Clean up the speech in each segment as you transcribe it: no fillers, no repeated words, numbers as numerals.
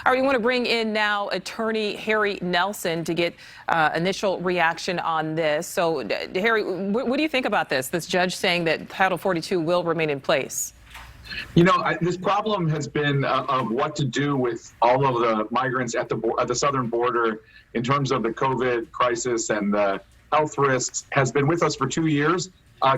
All right, we want to bring in now attorney Harry Nelson to get initial reaction on this. So, Harry, what do you think about this judge saying that Title 42 will remain in place? You know, this problem has been of what to do with all of the migrants at the southern border in terms of the COVID crisis and the health risks has been with us for 2 years.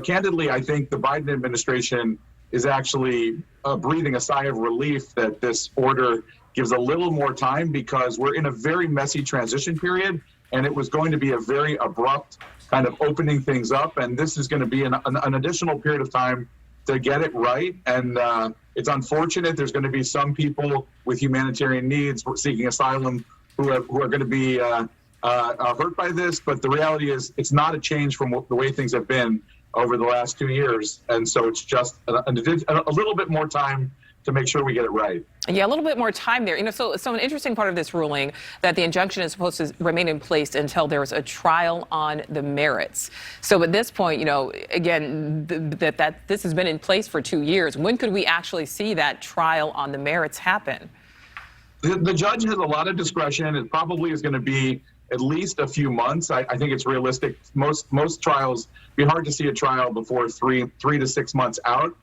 Candidly, I think the Biden administration is actually breathing a sigh of relief that this order gives a little more time, because we're in a very messy transition period, and it was going to be a very abrupt kind of opening things up, and this is going to be an additional period of time to get it right. And it's unfortunate. There's going to be some people with humanitarian needs seeking asylum who are going to be hurt by this, but the reality is it's not a change from the way things have been over the last 2 years, and so it's just a little bit more time to make sure we get it right. Yeah, a little bit more time there. You know, so an interesting part of this ruling that the injunction is supposed to remain in place until there's a trial on the merits. So at this point, you know, again, that this has been in place for 2 years. When could we actually see that trial on the merits happen? The judge has a lot of discretion. It probably is going to be at least a few months. I think it's realistic. Most trials, it'd be hard to see a trial before three to 6 months out.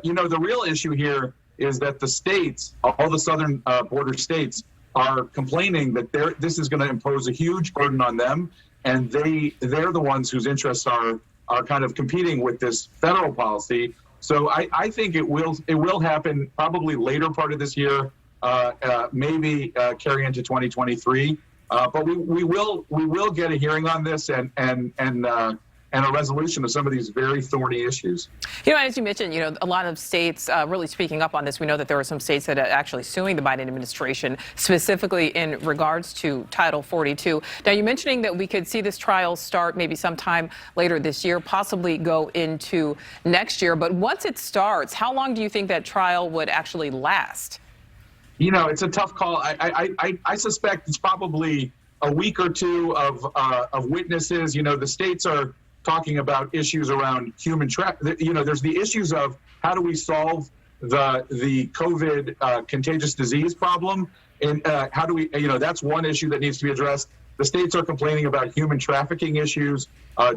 You know, the real issue here is that the states, all the southern border states, are complaining that this is going to impose a huge burden on them, and they're the ones whose interests are kind of competing with this federal policy. So I think it will happen probably later part of this year, maybe carry into 2023. But we will get a hearing on this and a resolution of some of these very thorny issues. You know, as you mentioned, you know, a lot of states really speaking up on this. We know that there are some states that are actually suing the Biden administration, specifically in regards to Title 42. Now, you're mentioning that we could see this trial start maybe sometime later this year, possibly go into next year. But once it starts, how long do you think that trial would actually last? You know, it's a tough call. I suspect it's probably a week or two of witnesses. You know, the states are talking about issues around human trafficking. You know, there's the issues of how do we solve the COVID contagious disease problem, and how do we, you know, that's one issue that needs to be addressed. The states are complaining about human trafficking issues,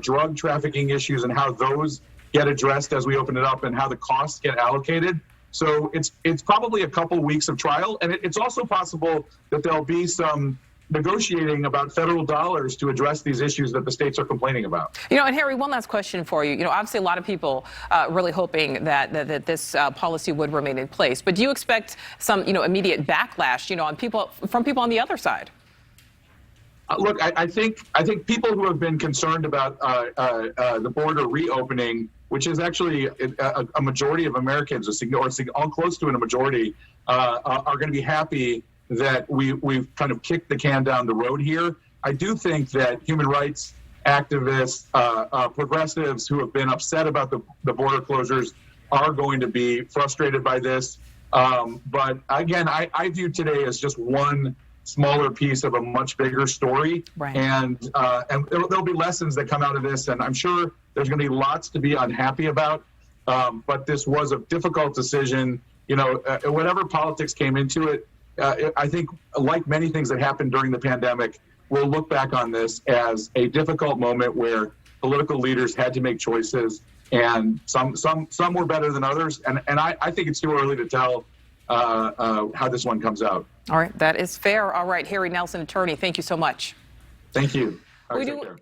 drug trafficking issues, and how those get addressed as we open it up, and how the costs get allocated. So it's probably a couple weeks of trial, and it's also possible that there'll be some negotiating about federal dollars to address these issues that the states are complaining about. You know, and Harry, one last question for you. You know, obviously a lot of people really hoping that this policy would remain in place. But do you expect some, you know, immediate backlash, you know, from people on the other side? Look, I think people who have been concerned about the border reopening, which is actually a majority of Americans, or close to a majority, are going to be happy that we've kind of kicked the can down the road here. I do think that human rights activists, progressives who have been upset about the border closures are going to be frustrated by this. But again, I view today as just one smaller piece of a much bigger story. Right. And there'll be lessons that come out of this, and I'm sure there's going to be lots to be unhappy about. But this was a difficult decision. You know, whatever politics came into it, I think, like many things that happened during the pandemic, we'll look back on this as a difficult moment where political leaders had to make choices, and some were better than others. And I think it's too early to tell how this one comes out. All right, that is fair. All right, Harry Nelson, attorney, thank you so much. Thank you. All right, take care.